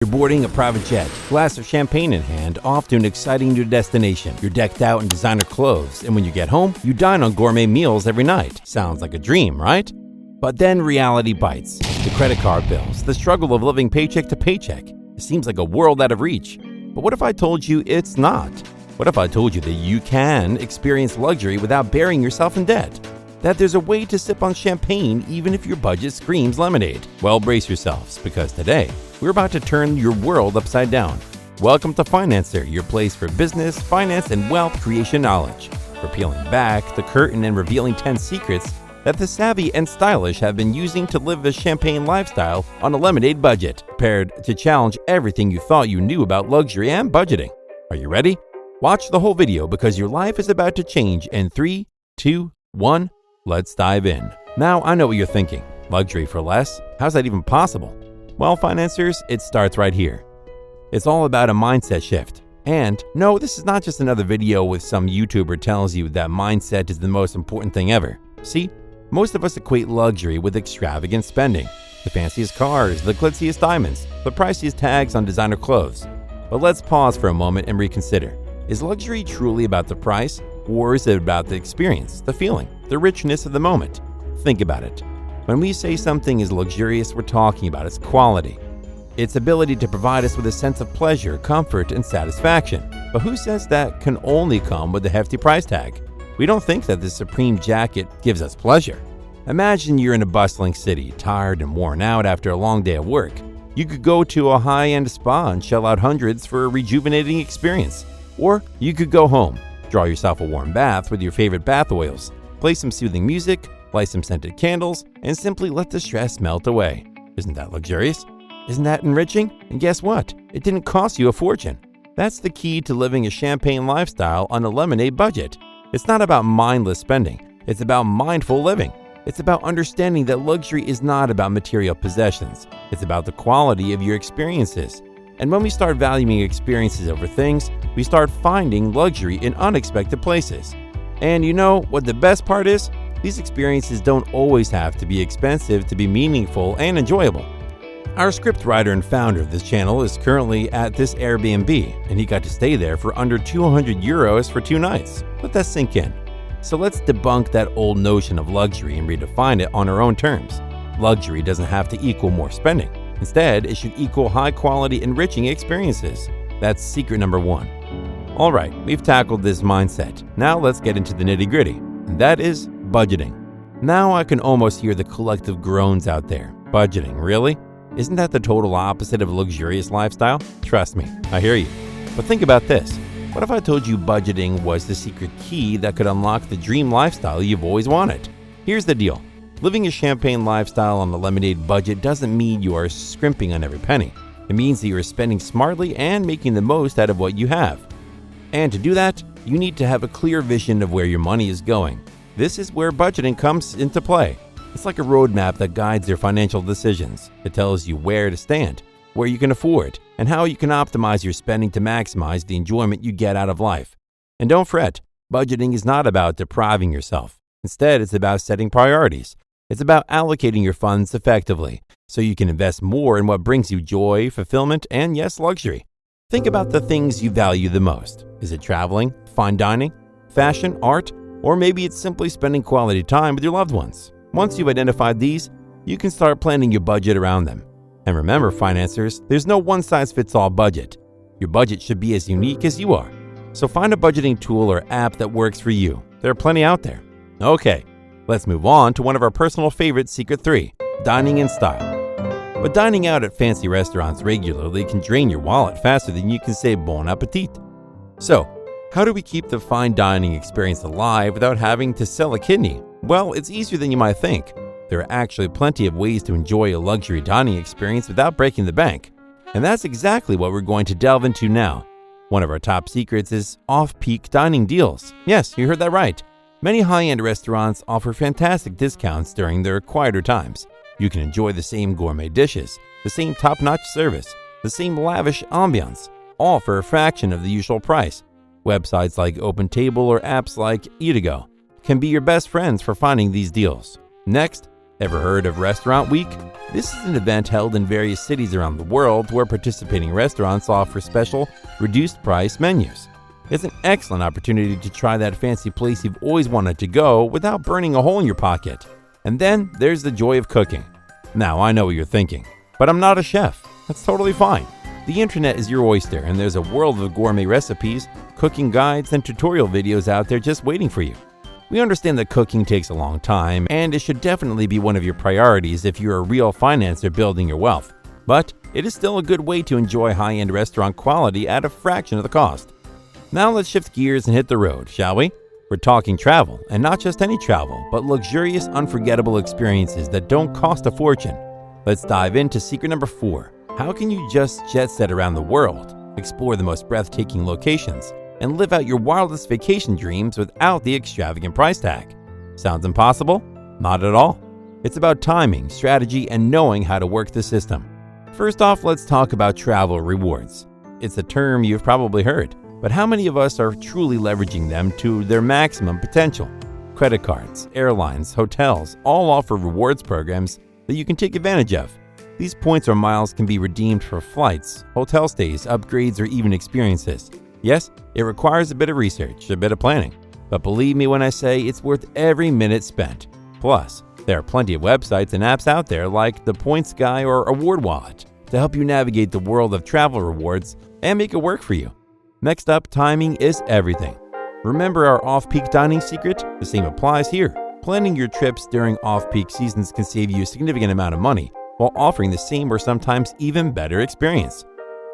You're boarding a private jet, glass of champagne in hand, off to an exciting new destination. You're decked out in designer clothes, and when you get home, you dine on gourmet meals every night. Sounds like a dream, right? But then reality bites. The credit card bills, the struggle of living paycheck to paycheck. It seems like a world out of reach. But what if I told you it's not? What if I told you that you can experience luxury without burying yourself in debt? That there's a way to sip on champagne even if your budget screams lemonade? Well, brace yourselves, because today, we're about to turn your world upside down. Welcome to Financer, your place for business, finance, and wealth creation knowledge. We're peeling back the curtain and revealing 10 secrets that the savvy and stylish have been using to live a champagne lifestyle on a lemonade budget, prepared to challenge everything you thought you knew about luxury and budgeting. Are you ready? Watch the whole video because your life is about to change in 3, 2, 1. Let's dive in. Now, I know what you're thinking. Luxury for less? How's that even possible? Well, financiers, it starts right here. It's all about a mindset shift. And no, this is not just another video with some YouTuber tells you that mindset is the most important thing ever. See, most of us equate luxury with extravagant spending. The fanciest cars, the glitziest diamonds, the priciest tags on designer clothes. But let's pause for a moment and reconsider. Is luxury truly about the price, or is it about the experience, the feeling, the richness of the moment? Think about it. When we say something is luxurious, we're talking about its quality, its ability to provide us with a sense of pleasure, comfort, and satisfaction. But who says that can only come with a hefty price tag? We don't think that the Supreme jacket gives us pleasure. Imagine you're in a bustling city, tired and worn out after a long day of work. You could go to a high-end spa and shell out hundreds for a rejuvenating experience. Or you could go home, draw yourself a warm bath with your favorite bath oils, play some soothing music, light some scented candles, and simply let the stress melt away. Isn't that luxurious? Isn't that enriching? And guess what? It didn't cost you a fortune. That's the key to living a champagne lifestyle on a lemonade budget. It's not about mindless spending. It's about mindful living. It's about understanding that luxury is not about material possessions. It's about the quality of your experiences. And when we start valuing experiences over things, we start finding luxury in unexpected places. And you know what the best part is? These experiences don't always have to be expensive to be meaningful and enjoyable. Our scriptwriter and founder of this channel is currently at this Airbnb, and he got to stay there for under 200 euros for 2 nights. Let that sink in. So let's debunk that old notion of luxury and redefine it on our own terms. Luxury doesn't have to equal more spending. Instead, it should equal high-quality, enriching experiences. That's secret number 1. All right, we've tackled this mindset. Now let's get into the nitty-gritty, and that is budgeting. Now I can almost hear the collective groans out there. Budgeting, really? Isn't that the total opposite of a luxurious lifestyle? Trust me, I hear you. But think about this. What if I told you budgeting was the secret key that could unlock the dream lifestyle you've always wanted? Here's the deal. Living a champagne lifestyle on a lemonade budget doesn't mean you are scrimping on every penny. It means that you are spending smartly and making the most out of what you have. And to do that, you need to have a clear vision of where your money is going. This is where budgeting comes into play. It's like a roadmap that guides your financial decisions. It tells you where to stand, where you can afford, and how you can optimize your spending to maximize the enjoyment you get out of life. And don't fret, budgeting is not about depriving yourself. Instead, it's about setting priorities. It's about allocating your funds effectively so you can invest more in what brings you joy, fulfillment, and yes, luxury. Think about the things you value the most. Is it traveling, fine dining, fashion, art, or maybe it's simply spending quality time with your loved ones? Once you've identified these, you can start planning your budget around them. And remember, financiers, there's no one-size-fits-all budget. Your budget should be as unique as you are. So find a budgeting tool or app that works for you. There are plenty out there. Okay, let's move on to one of our personal favorites, Secret 3, dining in style. But dining out at fancy restaurants regularly can drain your wallet faster than you can say bon appetit. So, how do we keep the fine dining experience alive without having to sell a kidney? Well, it's easier than you might think. There are actually plenty of ways to enjoy a luxury dining experience without breaking the bank. And that's exactly what we're going to delve into now. One of our top secrets is off-peak dining deals. Yes, you heard that right. Many high-end restaurants offer fantastic discounts during their quieter times. You can enjoy the same gourmet dishes, the same top-notch service, the same lavish ambiance, all for a fraction of the usual price. Websites like OpenTable or apps like Eatigo can be your best friends for finding these deals. Next, Ever heard of Restaurant Week? This is an event held in various cities around the world where participating restaurants offer special, reduced-price menus. It's an excellent opportunity to try that fancy place you've always wanted to go without burning a hole in your pocket. And then there's the joy of cooking. Now, I know what you're thinking, but I'm not a chef. That's totally fine. The internet is your oyster, and there's a world of gourmet recipes, cooking guides, and tutorial videos out there just waiting for you. We understand that cooking takes a long time, and it should definitely be one of your priorities if you're a real financer building your wealth. But it is still a good way to enjoy high-end restaurant quality at a fraction of the cost. Now let's shift gears and hit the road, shall we? We're talking travel, and not just any travel, but luxurious, unforgettable experiences that don't cost a fortune. Let's dive into secret number 4. How can you just jet set around the world, explore the most breathtaking locations, and live out your wildest vacation dreams without the extravagant price tag? Sounds impossible? Not at all. It's about timing, strategy, and knowing how to work the system. First off, let's talk about travel rewards. It's a term you've probably heard, but how many of us are truly leveraging them to their maximum potential? Credit cards, airlines, hotels all offer rewards programs that you can take advantage of. These points or miles can be redeemed for flights, hotel stays, upgrades, or even experiences. Yes, it requires a bit of research, a bit of planning, but believe me when I say it's worth every minute spent. Plus, there are plenty of websites and apps out there like the Points Guy or Award Wallet to help you navigate the world of travel rewards and make it work for you. Next up, timing is everything. Remember our off-peak dining secret? The same applies here. Planning your trips during off-peak seasons can save you a significant amount of money while offering the same or sometimes even better experience.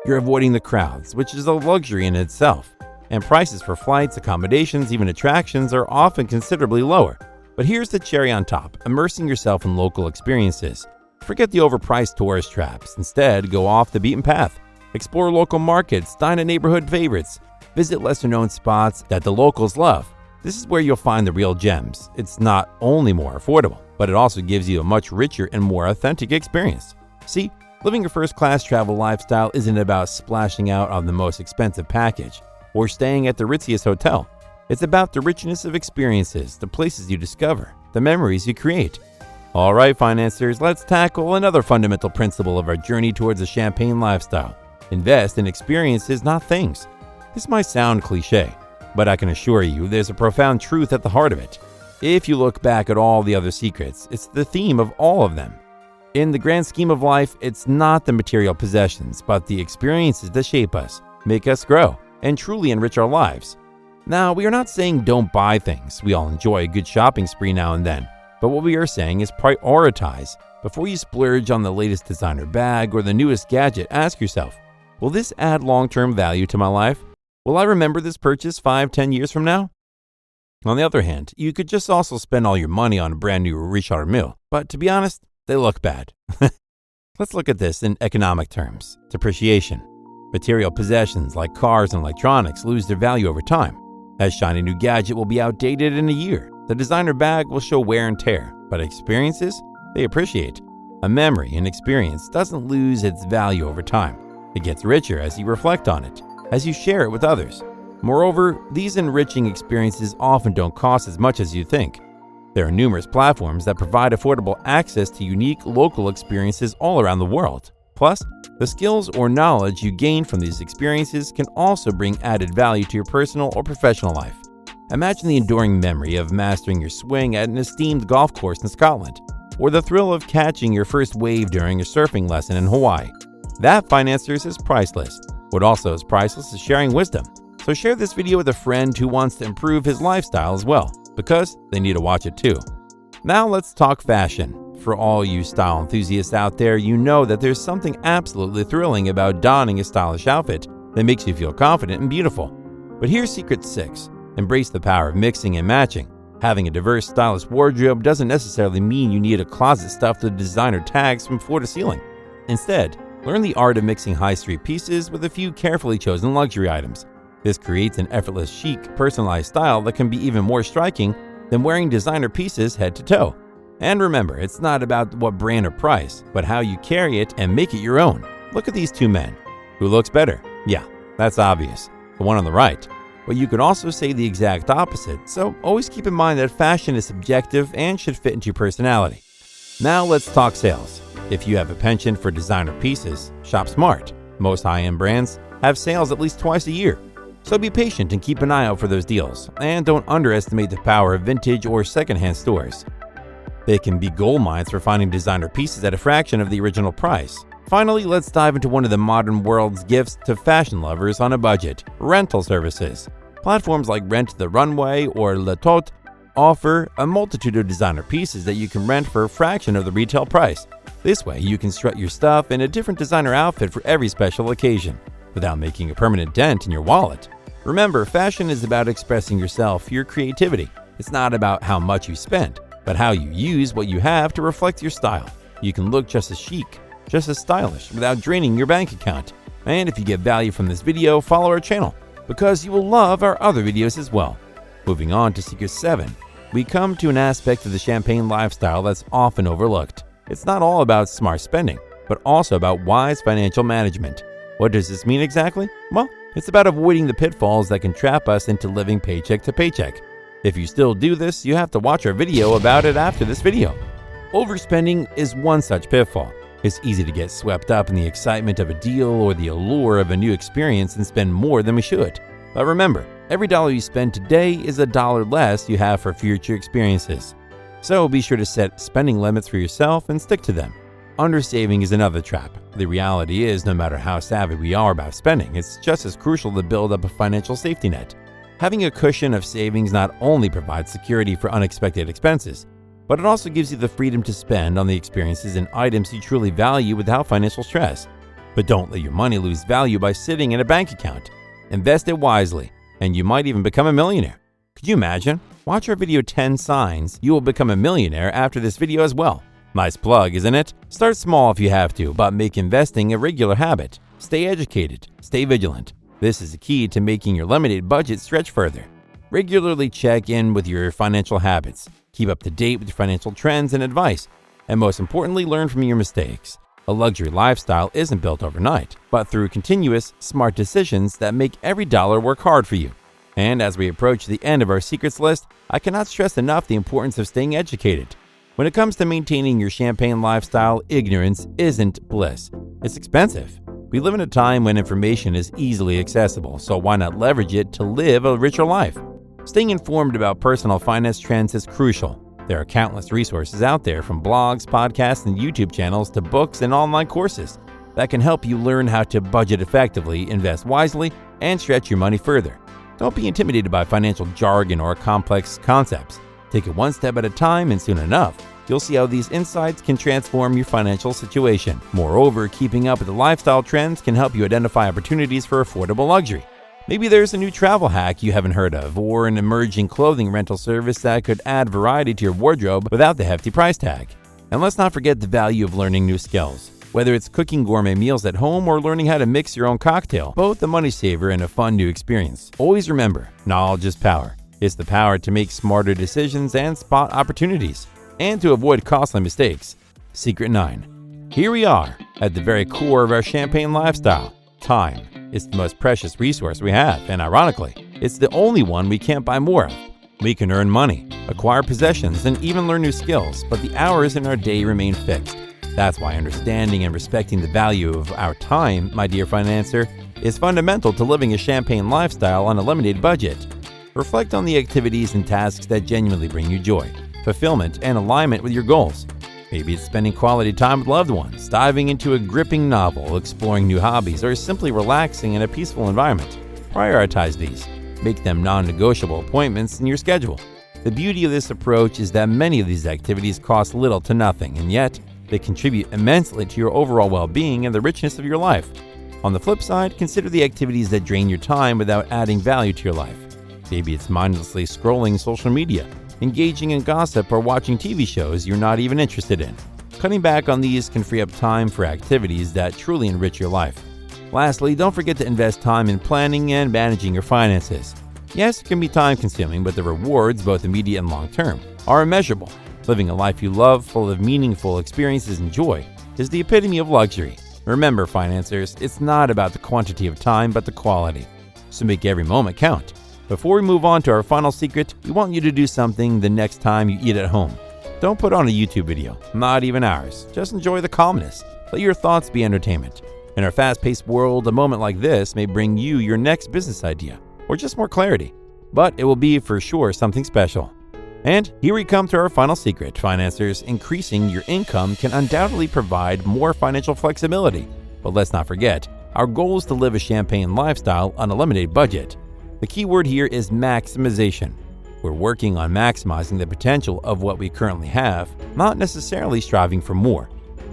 You're avoiding the crowds, which is a luxury in itself, and prices for flights, accommodations, even attractions are often considerably lower. But here's the cherry on top, immersing yourself in local experiences. Forget the overpriced tourist traps. Instead, go off the beaten path. Explore local markets, dine at neighborhood favorites, visit lesser-known spots that the locals love. This is where you'll find the real gems. It's not only more affordable, but it also gives you a much richer and more authentic experience. See, living a first-class travel lifestyle isn't about splashing out on the most expensive package or staying at the ritziest hotel. It's about the richness of experiences, the places you discover, the memories you create. All right, financiers, let's tackle another fundamental principle of our journey towards a champagne lifestyle. Invest in experiences, not things. This might sound cliche, but I can assure you there's a profound truth at the heart of it. If you look back at all the other secrets, it's the theme of all of them. In the grand scheme of life, it's not the material possessions, but the experiences that shape us, make us grow, and truly enrich our lives. Now, we are not saying don't buy things. We all enjoy a good shopping spree now and then. But what we are saying is prioritize. Before you splurge on the latest designer bag or the newest gadget, ask yourself, will this add long-term value to my life? Will I remember this purchase 5-10 years from now? On the other hand, you could just also spend all your money on a brand new Richard Mille, but to be honest, they look bad. Let's look at this in economic terms. Depreciation. Material possessions like cars and electronics lose their value over time. A shiny new gadget will be outdated in a year. The designer bag will show wear and tear, but experiences, they appreciate. A memory, an experience, doesn't lose its value over time. It gets richer as you reflect on it, as you share it with others. Moreover, these enriching experiences often don't cost as much as you think. There are numerous platforms that provide affordable access to unique local experiences all around the world. Plus, the skills or knowledge you gain from these experiences can also bring added value to your personal or professional life. Imagine the enduring memory of mastering your swing at an esteemed golf course in Scotland, or the thrill of catching your first wave during a surfing lesson in Hawaii. That, financiers, is priceless. What also is priceless is sharing wisdom. So share this video with a friend who wants to improve his lifestyle as well, because they need to watch it too. Now let's talk fashion. For all you style enthusiasts out there, you know that there's something absolutely thrilling about donning a stylish outfit that makes you feel confident and beautiful. But here's secret 6. Embrace the power of mixing and matching. Having a diverse, stylish wardrobe doesn't necessarily mean you need a closet stuffed with designer tags from floor to ceiling. Instead, learn the art of mixing high street pieces with a few carefully chosen luxury items. This creates an effortless, chic, personalized style that can be even more striking than wearing designer pieces head to toe. And remember, it's not about what brand or price, but how you carry it and make it your own. Look at these two men. Who looks better? Yeah, that's obvious. The one on the right. But you could also say the exact opposite, so always keep in mind that fashion is subjective and should fit into your personality. Now let's talk sales. If you have a penchant for designer pieces, shop smart. Most high-end brands have sales at least twice a year. So be patient and keep an eye out for those deals, and don't underestimate the power of vintage or secondhand stores. They can be gold mines for finding designer pieces at a fraction of the original price. Finally, let's dive into one of the modern world's gifts to fashion lovers on a budget: rental services. Platforms like Rent the Runway or Le Tot offer a multitude of designer pieces that you can rent for a fraction of the retail price. This way, you can strut your stuff in a different designer outfit for every special occasion, without making a permanent dent in your wallet. Remember, fashion is about expressing yourself, your creativity. It's not about how much you spend, but how you use what you have to reflect your style. You can look just as chic, just as stylish, without draining your bank account. And if you get value from this video, follow our channel, because you will love our other videos as well. Moving on to Secret 7, we come to an aspect of the champagne lifestyle that's often overlooked. It's not all about smart spending, but also about wise financial management. What does this mean exactly? Well, it's about avoiding the pitfalls that can trap us into living paycheck to paycheck. If you still do this, you have to watch our video about it after this video. Overspending is one such pitfall. It's easy to get swept up in the excitement of a deal or the allure of a new experience and spend more than we should. But remember, every dollar you spend today is a dollar less you have for future experiences. So be sure to set spending limits for yourself and stick to them. Undersaving is another trap. The reality is, no matter how savvy we are about spending, it's just as crucial to build up a financial safety net. Having a cushion of savings not only provides security for unexpected expenses, but it also gives you the freedom to spend on the experiences and items you truly value without financial stress. But don't let your money lose value by sitting in a bank account. Invest it wisely, and you might even become a millionaire. Could you imagine? Watch our video 10 signs you will become a millionaire after this video as well. Nice plug, isn't it? Start small if you have to, but make investing a regular habit. Stay educated, stay vigilant. This is the key to making your limited budget stretch further. Regularly check in with your financial habits. Keep up to date with your financial trends and advice. And most importantly, learn from your mistakes. A luxury lifestyle isn't built overnight, but through continuous, smart decisions that make every dollar work hard for you. And as we approach the end of our secrets list, I cannot stress enough the importance of staying educated. When it comes to maintaining your champagne lifestyle, ignorance isn't bliss. It's expensive. We live in a time when information is easily accessible, so why not leverage it to live a richer life? Staying informed about personal finance trends is crucial. There are countless resources out there, from blogs, podcasts, and YouTube channels to books and online courses that can help you learn how to budget effectively, invest wisely, and stretch your money further. Don't be intimidated by financial jargon or complex concepts. Take it one step at a time, and soon enough, you'll see how these insights can transform your financial situation. Moreover, keeping up with the lifestyle trends can help you identify opportunities for affordable luxury. Maybe there's a new travel hack you haven't heard of, or an emerging clothing rental service that could add variety to your wardrobe without the hefty price tag. And let's not forget the value of learning new skills. Whether it's cooking gourmet meals at home or learning how to mix your own cocktail, both a money saver and a fun new experience. Always remember, knowledge is power. It's the power to make smarter decisions and spot opportunities, and to avoid costly mistakes. Secret 9. Here we are, at the very core of our champagne lifestyle. Time. It's the most precious resource we have, and ironically, it's the only one we can't buy more of. We can earn money, acquire possessions, and even learn new skills, but the hours in our day remain fixed. That's why understanding and respecting the value of our time, my dear financer, is fundamental to living a champagne lifestyle on a limited budget. Reflect on the activities and tasks that genuinely bring you joy, fulfillment, and alignment with your goals. Maybe it's spending quality time with loved ones, diving into a gripping novel, exploring new hobbies, or simply relaxing in a peaceful environment. Prioritize these. Make them non-negotiable appointments in your schedule. The beauty of this approach is that many of these activities cost little to nothing, and yet they contribute immensely to your overall well-being and the richness of your life. On the flip side, consider the activities that drain your time without adding value to your life. Maybe it's mindlessly scrolling social media, engaging in gossip, or watching TV shows you're not even interested in. Cutting back on these can free up time for activities that truly enrich your life. Lastly, don't forget to invest time in planning and managing your finances. Yes, it can be time-consuming, but the rewards, both immediate and long-term, are immeasurable. Living a life you love, full of meaningful experiences and joy, is the epitome of luxury. Remember, financiers, it's not about the quantity of time, but the quality. So make every moment count. Before we move on to our final secret, we want you to do something the next time you eat at home. Don't put on a YouTube video, not even ours. Just enjoy the calmness. Let your thoughts be entertainment. In our fast-paced world, a moment like this may bring you your next business idea, or just more clarity. But it will be for sure something special. And here we come to our final secret, financiers. Increasing your income can undoubtedly provide more financial flexibility. But let's not forget, our goal is to live a champagne lifestyle on a limited budget. The key word here is maximization. We're working on maximizing the potential of what we currently have, not necessarily striving for more.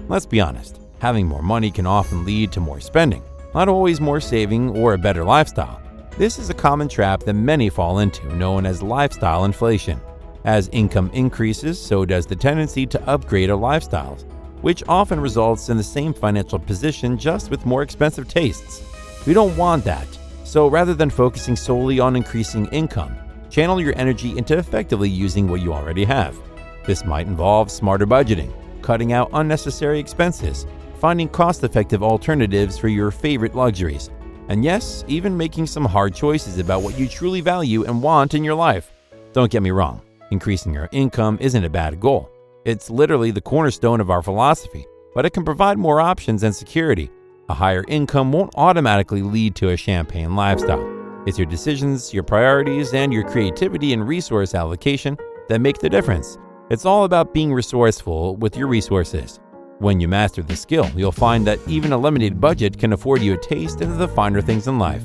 Let's be honest, having more money can often lead to more spending, not always more saving or a better lifestyle. This is a common trap that many fall into, known as lifestyle inflation. As income increases, so does the tendency to upgrade our lifestyles, which often results in the same financial position just with more expensive tastes. We don't want that, so rather than focusing solely on increasing income, channel your energy into effectively using what you already have. This might involve smarter budgeting, cutting out unnecessary expenses, finding cost-effective alternatives for your favorite luxuries, and yes, even making some hard choices about what you truly value and want in your life. Don't get me wrong, increasing your income isn't a bad goal. It's literally the cornerstone of our philosophy, but it can provide more options and security. A higher income won't automatically lead to a champagne lifestyle. It's your decisions, your priorities, and your creativity and resource allocation that make the difference. It's all about being resourceful with your resources. When you master the skill, you'll find that even a limited budget can afford you a taste into the finer things in life.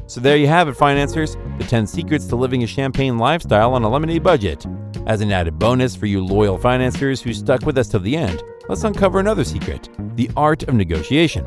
So there you have it, financiers, the 10 secrets to living a champagne lifestyle on a limited budget. As an added bonus for you loyal financiers who stuck with us till the end, let's uncover another secret, the art of negotiation.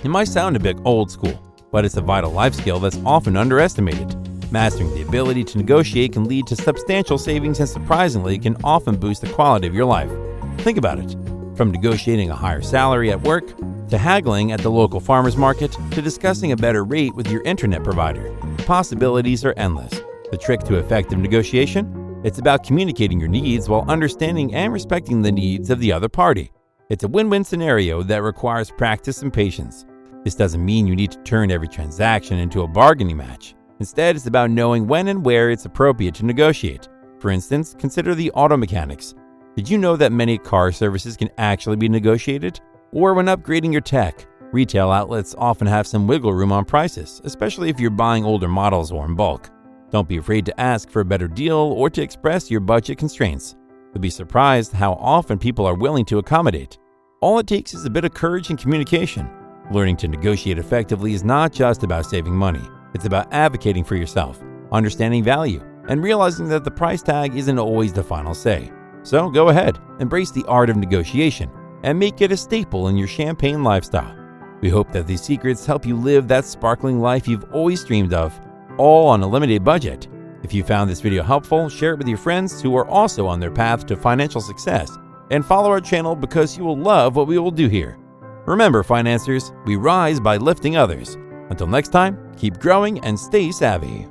It might sound a bit old school, but it's a vital life skill that's often underestimated. Mastering the ability to negotiate can lead to substantial savings and surprisingly can often boost the quality of your life. Think about it. From negotiating a higher salary at work, to haggling at the local farmer's market, to discussing a better rate with your internet provider, the possibilities are endless. The trick to effective negotiation? It's about communicating your needs while understanding and respecting the needs of the other party. It's a win-win scenario that requires practice and patience. This doesn't mean you need to turn every transaction into a bargaining match. Instead, it's about knowing when and where it's appropriate to negotiate. For instance, consider the auto mechanics. Did you know that many car services can actually be negotiated? Or when upgrading your tech, retail outlets often have some wiggle room on prices, especially if you're buying older models or in bulk. Don't be afraid to ask for a better deal or to express your budget constraints. You'll be surprised how often people are willing to accommodate. All it takes is a bit of courage and communication. Learning to negotiate effectively is not just about saving money. It's about advocating for yourself, understanding value, and realizing that the price tag isn't always the final say. So go ahead, embrace the art of negotiation, and make it a staple in your champagne lifestyle. We hope that these secrets help you live that sparkling life you've always dreamed of, all on a limited budget. If you found this video helpful, share it with your friends who are also on their path to financial success, and follow our channel because you will love what we will do here. Remember, financiers, we rise by lifting others. Until next time, keep growing and stay savvy.